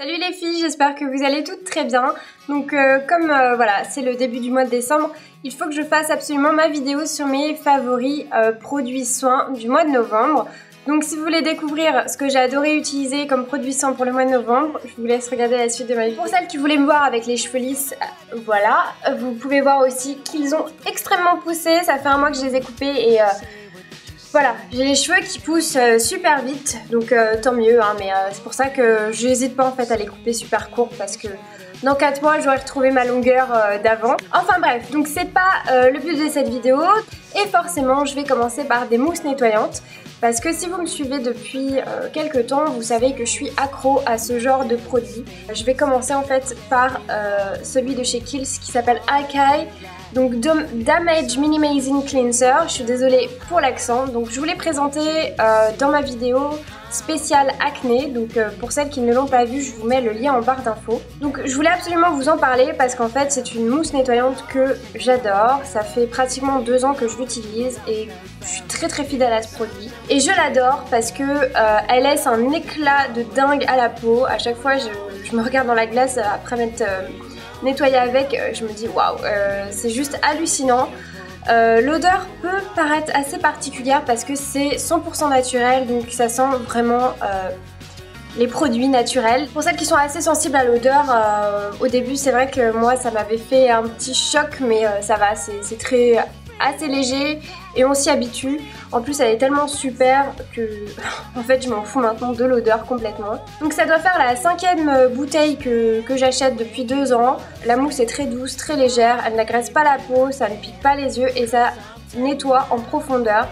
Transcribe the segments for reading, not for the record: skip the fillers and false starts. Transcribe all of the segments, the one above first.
Salut les filles, j'espère que vous allez toutes très bien. Donc comme voilà, c'est le début du mois de décembre, il faut que je fasse absolument ma vidéo sur mes favoris produits soins du mois de novembre. Donc si vous voulez découvrir ce que j'ai adoré utiliser comme produit soin pour le mois de novembre, je vous laisse regarder la suite de ma vidéo. Pour celles qui voulaient me voir avec les cheveux lisses, voilà, vous pouvez voir aussi qu'ils ont extrêmement poussé. Ça fait un mois que je les ai coupés et voilà, j'ai les cheveux qui poussent super vite, donc tant mieux, hein, mais c'est pour ça que je n'hésite pas en fait à les couper super courts parce que dans 4 mois j'aurai retrouvé ma longueur d'avant. Enfin bref, donc c'est pas le but de cette vidéo et forcément je vais commencer par des mousses nettoyantes parce que si vous me suivez depuis quelques temps, vous savez que je suis accro à ce genre de produit. Je vais commencer en fait par celui de chez Kiehl's qui s'appelle Akai. Donc Damage Minimizing Cleanser, je suis désolée pour l'accent. Donc je vous l'ai présenté dans ma vidéo spéciale acné. Donc pour celles qui ne l'ont pas vu, je vous mets le lien en barre d'infos. Donc je voulais absolument vous en parler parce qu'en fait c'est une mousse nettoyante que j'adore. Ça fait pratiquement 2 ans que je l'utilise et je suis très fidèle à ce produit. Et je l'adore parce que elle laisse un éclat de dingue à la peau. À chaque fois je me regarde dans la glace après m'être nettoyer avec, je me dis waouh, c'est juste hallucinant. L'odeur peut paraître assez particulière parce que c'est 100% naturel, donc ça sent vraiment les produits naturels. Pour celles qui sont assez sensibles à l'odeur, au début c'est vrai que moi ça m'avait fait un petit choc, mais ça va, c'est assez léger et on s'y habitue. En plus elle est tellement super que en fait je m'en fous maintenant de l'odeur complètement. Donc ça doit faire la 5e bouteille que j'achète depuis 2 ans. La mousse est très douce, très légère, elle n'agresse pas la peau, ça ne pique pas les yeux et ça nettoie en profondeur.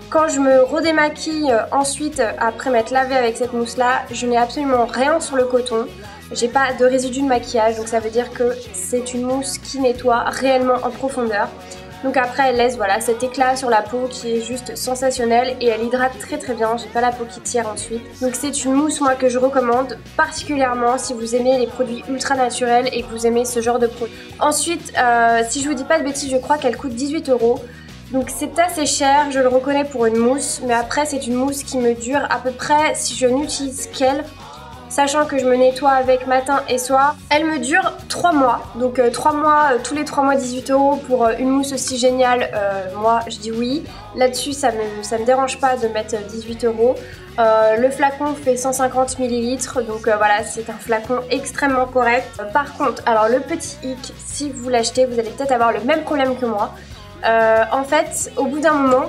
Quand je me redémaquille ensuite après m'être lavée avec cette mousse là, je n'ai absolument rien sur le coton. J'ai pas de résidus de maquillage, donc ça veut dire que c'est une mousse qui nettoie réellement en profondeur. Donc après elle laisse voilà cet éclat sur la peau qui est juste sensationnel et elle hydrate très bien, j'ai pas la peau qui tire ensuite. Donc c'est une mousse moi que je recommande particulièrement si vous aimez les produits ultra naturels et que vous aimez ce genre de produit. Ensuite si je vous dis pas de bêtises, je crois qu'elle coûte 18 €. Donc c'est assez cher, je le reconnais pour une mousse, mais après c'est une mousse qui me dure à peu près, si je n'utilise qu'elle, sachant que je me nettoie avec matin et soir, elle me dure 3 mois. Donc 3 mois, tous les 3 mois 18 € pour une mousse aussi géniale, moi je dis oui. Là-dessus ça me dérange pas de mettre 18 €. Le flacon fait 150 ml, donc voilà, c'est un flacon extrêmement correct. Par contre, alors le petit hic, si vous l'achetez, vous allez peut-être avoir le même problème que moi. En fait, au bout d'un moment,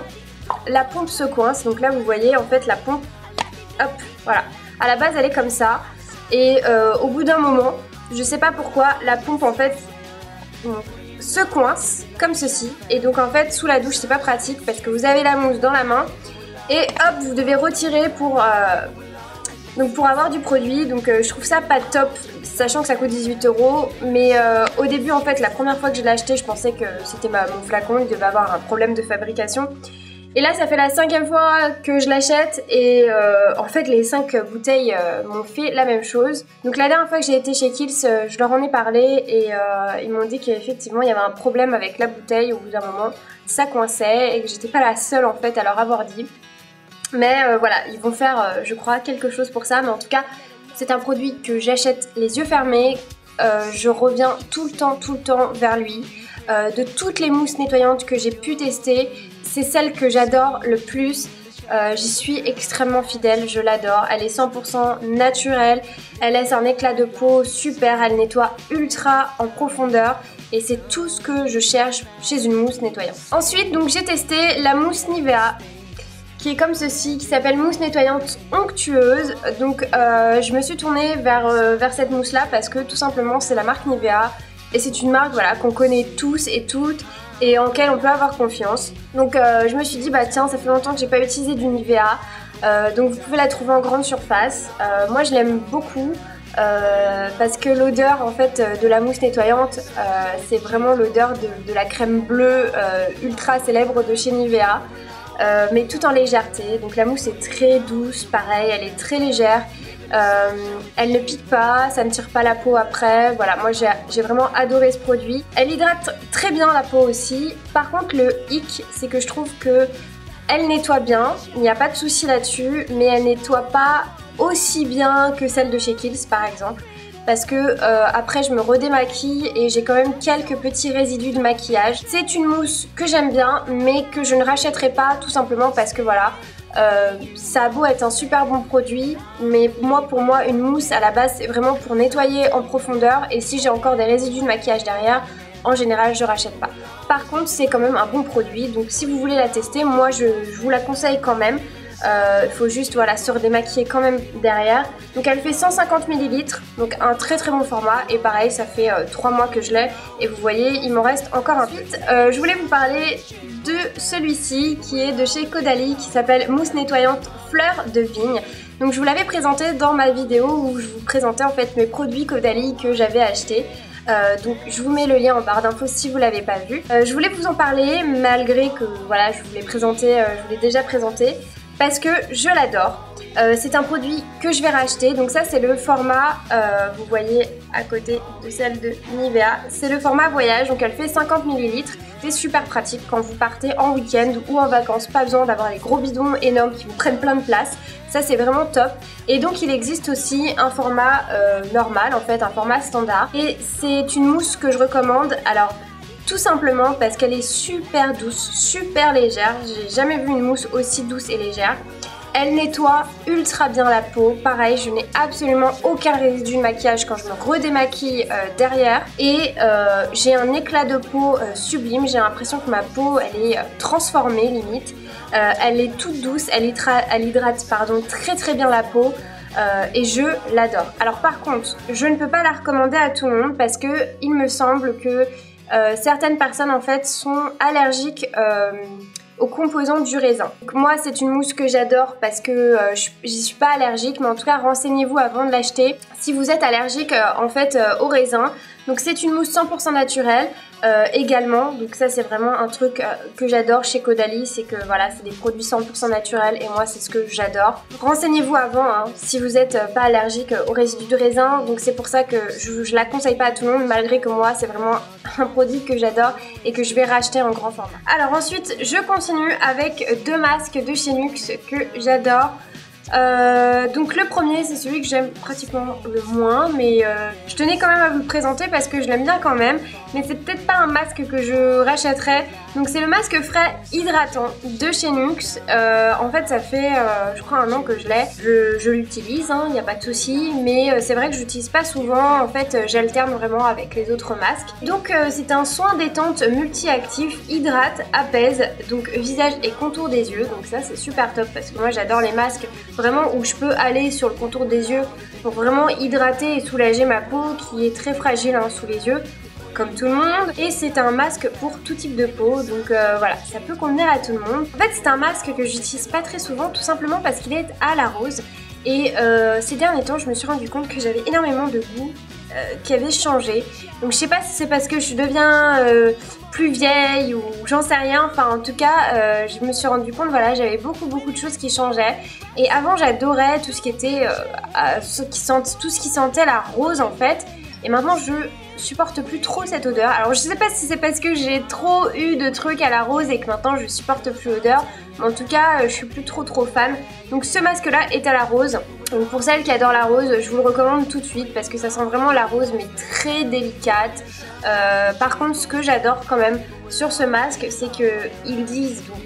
la pompe se coince. Donc là vous voyez en fait la pompe, hop, voilà. À la base elle est comme ça et au bout d'un moment, je sais pas pourquoi, la pompe en fait se coince comme ceci et donc en fait sous la douche c'est pas pratique parce que vous avez la mousse dans la main et hop vous devez retirer pour avoir du produit. Donc je trouve ça pas top sachant que ça coûte 18 € mais au début en fait la première fois que je l'ai acheté je pensais que c'était mon flacon, il devait avoir un problème de fabrication. Et là ça fait la 5e fois que je l'achète et en fait les 5 bouteilles m'ont fait la même chose. Donc la dernière fois que j'ai été chez Kiehl's, je leur en ai parlé et ils m'ont dit qu'effectivement il y avait un problème avec la bouteille au bout d'un moment, ça coinçait et que j'étais pas la seule en fait à leur avoir dit. Mais voilà, ils vont faire je crois quelque chose pour ça, mais en tout cas c'est un produit que j'achète les yeux fermés, je reviens tout le temps vers lui. De toutes les mousses nettoyantes que j'ai pu tester, c'est celle que j'adore le plus. J'y suis extrêmement fidèle, je l'adore. Elle est 100% naturelle, elle laisse un éclat de peau super, elle nettoie ultra en profondeur et c'est tout ce que je cherche chez une mousse nettoyante. Ensuite donc j'ai testé la mousse Nivea qui est comme ceci, qui s'appelle mousse nettoyante onctueuse. Donc je me suis tournée vers cette mousse là parce que tout simplement c'est la marque Nivea et c'est une marque voilà, qu'on connaît tous et toutes et en laquelle on peut avoir confiance. Donc je me suis dit bah tiens, ça fait longtemps que j'ai pas utilisé du Nivea, donc vous pouvez la trouver en grande surface. Moi je l'aime beaucoup parce que l'odeur en fait de la mousse nettoyante c'est vraiment l'odeur de la crème bleue ultra célèbre de chez Nivea. Mais tout en légèreté, donc la mousse est très douce, pareil, elle est très légère, elle ne pique pas, ça ne tire pas la peau après, voilà, moi j'ai vraiment adoré ce produit. Elle hydrate très bien la peau aussi, par contre le hic c'est que je trouve que elle nettoie bien, il n'y a pas de souci là-dessus, mais elle nettoie pas aussi bien que celle de chez Kiehl's par exemple. parce que après je me redémaquille et j'ai quand même quelques petits résidus de maquillage. C'est une mousse que j'aime bien mais que je ne rachèterai pas tout simplement parce que voilà, ça a beau être un super bon produit, mais pour moi une mousse à la base c'est vraiment pour nettoyer en profondeur, et si j'ai encore des résidus de maquillage derrière, en général je rachète pas. Par contre c'est quand même un bon produit, donc si vous voulez la tester, moi je vous la conseille quand même. Il faut juste voilà, se redémaquiller quand même derrière. Donc elle fait 150 ml, donc un très très bon format, et pareil ça fait 3 mois que je l'ai et vous voyez il m'en reste encore un peu. Je voulais vous parler de celui-ci qui est de chez Caudalie, qui s'appelle mousse nettoyante fleur de vigne. Donc je vous l'avais présenté dans ma vidéo où je vous présentais en fait mes produits Caudalie que j'avais achetés. Donc je vous mets le lien en barre d'infos si vous l'avez pas vu. Je voulais vous en parler malgré que voilà, je vous l'ai déjà présenté, parce que je l'adore. C'est un produit que je vais racheter, donc ça c'est le format, vous voyez à côté de celle de Nivea, c'est le format voyage, donc elle fait 50 ml. C'est super pratique quand vous partez en week-end ou en vacances, pas besoin d'avoir les gros bidons énormes qui vous prennent plein de place, ça c'est vraiment top. Et donc il existe aussi un format normal, en fait un format standard, et c'est une mousse que je recommande. Alors tout simplement parce qu'elle est super douce, super légère, j'ai jamais vu une mousse aussi douce et légère. Elle nettoie ultra bien la peau, pareil je n'ai absolument aucun résidu de maquillage quand je me redémaquille derrière, et j'ai un éclat de peau sublime, j'ai l'impression que ma peau elle est transformée limite, elle est toute douce, elle hydrate très très bien la peau. Et je l'adore. Alors par contre, je ne peux pas la recommander à tout le monde parce que il me semble que certaines personnes en fait sont allergiques aux composants du raisin. Donc moi c'est une mousse que j'adore parce que j'y suis pas allergique, mais en tout cas renseignez-vous avant de l'acheter si vous êtes allergique en fait au raisin. Donc c'est une mousse 100% naturelle également, donc ça c'est vraiment un truc que j'adore chez Caudalie, c'est que voilà c'est des produits 100% naturels et moi c'est ce que j'adore. Renseignez-vous avant hein, si vous n'êtes pas allergique aux résidus de raisin, donc c'est pour ça que je la conseille pas à tout le monde, malgré que moi c'est vraiment un produit que j'adore et que je vais racheter en grand format. Alors ensuite je continue avec deux masques de chez NYX que j'adore. Donc le premier c'est celui que j'aime pratiquement le moins, mais je tenais quand même à vous le présenter parce que je l'aime bien quand même, mais c'est peut-être pas un masque que je rachèterais. Donc c'est le masque frais hydratant de chez NYX. En fait ça fait je crois 1 an que je l'ai, je l'utilise, hein, y a pas de souci, mais c'est vrai que je l'utilise pas souvent, en fait j'alterne vraiment avec les autres masques. Donc c'est un soin détente multi-actif, hydrate, apaise, donc visage et contour des yeux, donc ça c'est super top parce que moi j'adore les masques vraiment où je peux aller sur le contour des yeux pour vraiment hydrater et soulager ma peau qui est très fragile hein, sous les yeux comme tout le monde, et c'est un masque pour tout type de peau, donc voilà, ça peut convenir à tout le monde. En fait c'est un masque que j'utilise pas très souvent tout simplement parce qu'il est à la rose, et ces derniers temps je me suis rendu compte que j'avais énormément de goût qui avait changé, donc je sais pas si c'est parce que je deviens plus vieille ou j'en sais rien, enfin en tout cas je me suis rendu compte, voilà, j'avais beaucoup de choses qui changeaient, et avant j'adorais tout ce qui était tout ce qui sentait la rose en fait, et maintenant je supporte plus trop cette odeur. Alors je sais pas si c'est parce que j'ai trop eu de trucs à la rose et que maintenant je supporte plus l'odeur, mais en tout cas je suis plus trop fan. Donc ce masque là est à la rose, donc pour celles qui adorent la rose je vous le recommande tout de suite parce que ça sent vraiment la rose mais très délicate. Par contre ce que j'adore quand même sur ce masque c'est qu'ils disent donc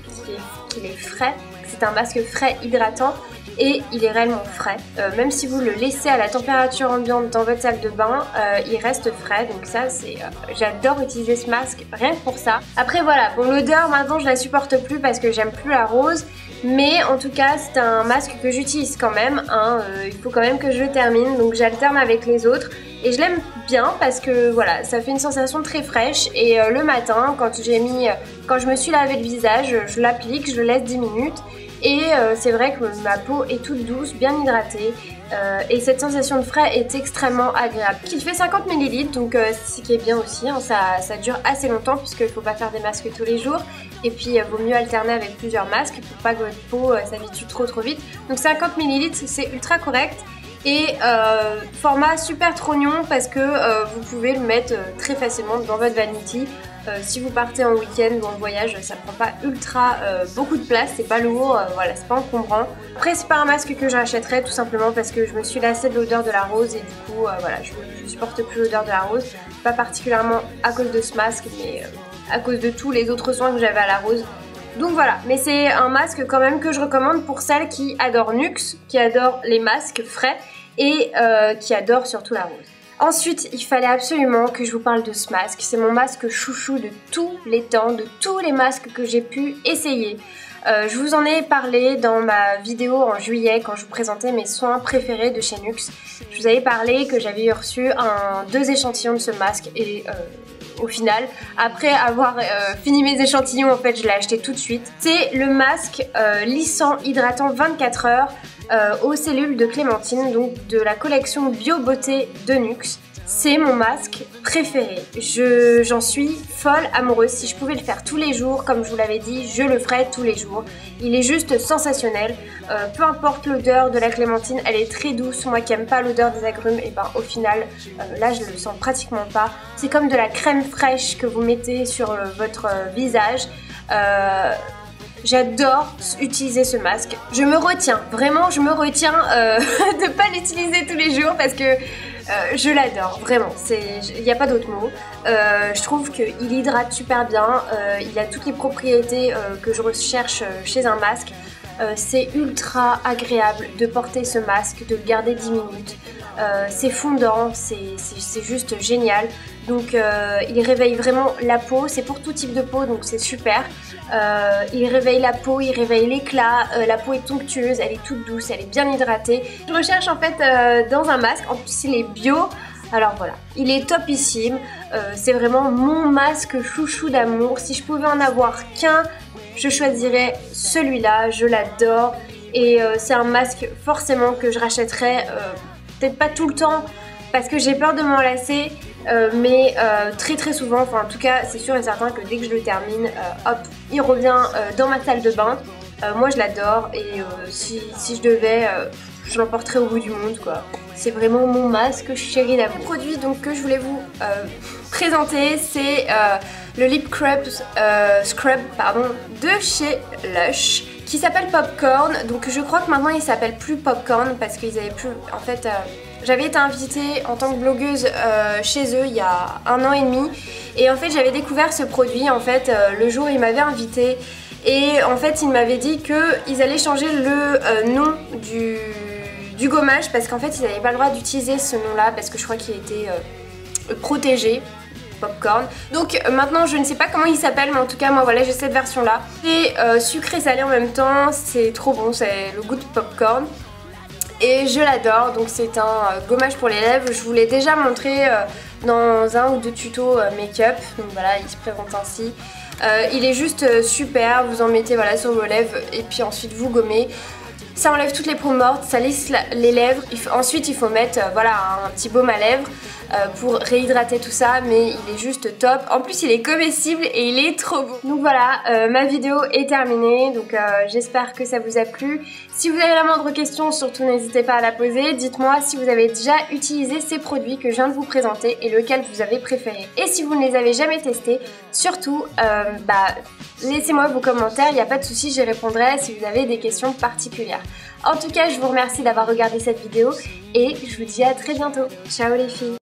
qu'il est frais, c'est un masque frais hydratant, et il est réellement frais. Même si vous le laissez à la température ambiante dans votre salle de bain, il reste frais, donc ça c'est... j'adore utiliser ce masque rien que pour ça. Après voilà, bon l'odeur maintenant je la supporte plus parce que j'aime plus la rose, mais en tout cas c'est un masque que j'utilise quand même, hein, il faut quand même que je le termine, donc j'alterne avec les autres. Et je l'aime bien parce que voilà, ça fait une sensation très fraîche, et le matin quand je me suis lavé le visage, je l'applique, je le laisse 10 minutes. Et c'est vrai que ma peau est toute douce, bien hydratée, et cette sensation de frais est extrêmement agréable. Il fait 50 ml, donc ce qui est bien aussi, hein, ça dure assez longtemps puisqu'il ne faut pas faire des masques tous les jours, et puis il vaut mieux alterner avec plusieurs masques pour pas que votre peau s'habitue trop vite. Donc 50 ml c'est ultra correct. Et format super trognon parce que vous pouvez le mettre très facilement dans votre vanity. Si vous partez en week-end ou en voyage, ça prend pas ultra beaucoup de place, c'est pas lourd, voilà, c'est pas encombrant. Après c'est pas un masque que je rachèterais tout simplement parce que je me suis lassée de l'odeur de la rose et du coup voilà, je supporte plus l'odeur de la rose. Pas particulièrement à cause de ce masque, mais à cause de tous les autres soins que j'avais à la rose. Donc voilà, mais c'est un masque quand même que je recommande pour celles qui adorent Nuxe, qui adorent les masques frais et qui adorent surtout la rose. Ensuite, il fallait absolument que je vous parle de ce masque. C'est mon masque chouchou de tous les temps, de tous les masques que j'ai pu essayer. Je vous en ai parlé dans ma vidéo en juillet quand je vous présentais mes soins préférés de chez Nuxe. Je vous avais parlé que j'avais reçu 2 échantillons de ce masque et au final, après avoir fini mes échantillons, en fait, je l'ai acheté tout de suite. C'est le masque lissant hydratant 24 heures aux cellules de clémentine, donc de la collection Bio Beauté de Nuxe. C'est mon masque préféré. J'en suis folle amoureuse. Si je pouvais le faire tous les jours, comme je vous l'avais dit, je le ferais tous les jours. Il est juste sensationnel. Peu importe l'odeur de la clémentine, elle est très douce. Moi qui aime pas l'odeur des agrumes, et ben au final, là je le sens pratiquement pas. C'est comme de la crème fraîche que vous mettez sur votre visage. J'adore utiliser ce masque. Je me retiens, vraiment je me retiens de pas l'utiliser tous les jours parce que je l'adore, vraiment, il n'y a pas d'autre mot. Je trouve qu'il hydrate super bien, il a toutes les propriétés que je recherche chez un masque. C'est ultra agréable de porter ce masque, de le garder 10 minutes. C'est fondant, c'est juste génial. Donc il réveille vraiment la peau, c'est pour tout type de peau donc c'est super. Il réveille la peau, il réveille l'éclat, la peau est onctueuse, elle est toute douce, elle est bien hydratée. Je recherche en fait dans un masque, en plus il est bio. Alors voilà, il est topissime, c'est vraiment mon masque chouchou d'amour. Si je pouvais en avoir qu'un, je choisirais celui-là, je l'adore. Et c'est un masque forcément que je rachèterais, peut-être pas tout le temps, parce que j'ai peur de m'en lasser, mais très souvent, enfin en tout cas c'est sûr et certain que dès que je le termine, hop, il revient dans ma salle de bain. Moi je l'adore et si je devais, je l'emporterais au bout du monde quoi. C'est vraiment mon masque chéri d'amour. Le produit donc que je voulais vous présenter, c'est le Lip Scrub de chez Lush, qui s'appelle Popcorn. Donc je crois que maintenant il s'appelle plus Popcorn parce qu'ils avaient plus, en fait j'avais été invitée en tant que blogueuse chez eux il y a 1 an et demi et en fait j'avais découvert ce produit en fait le jour où ils m'avaient invitée et en fait ils m'avaient dit qu'ils allaient changer le nom du gommage parce qu'en fait ils n'avaient pas le droit d'utiliser ce nom là parce que je crois qu'il était protégé. Popcorn. Donc maintenant je ne sais pas comment il s'appelle mais en tout cas moi voilà j'ai cette version là. C'est sucré salé en même temps, c'est trop bon, c'est le goût de popcorn. Et je l'adore, donc c'est un gommage pour les lèvres. Je vous l'ai déjà montré dans 1 ou 2 tutos make-up. Donc voilà, il se présente ainsi. Il est juste super, vous en mettez voilà, sur vos lèvres et puis ensuite vous gommez. Ça enlève toutes les peaux mortes, ça lisse les lèvres. Ensuite il faut mettre voilà, un petit baume à lèvres pour réhydrater tout ça, mais il est juste top. En plus il est comestible et il est trop beau. Donc voilà, ma vidéo est terminée, donc j'espère que ça vous a plu. Si vous avez la moindre question, surtout n'hésitez pas à la poser. Dites-moi si vous avez déjà utilisé ces produits que je viens de vous présenter et lequel vous avez préféré. Et si vous ne les avez jamais testés, surtout laissez-moi vos commentaires, il n'y a pas de souci, j'y répondrai si vous avez des questions particulières. En tout cas, je vous remercie d'avoir regardé cette vidéo et je vous dis à très bientôt. Ciao les filles!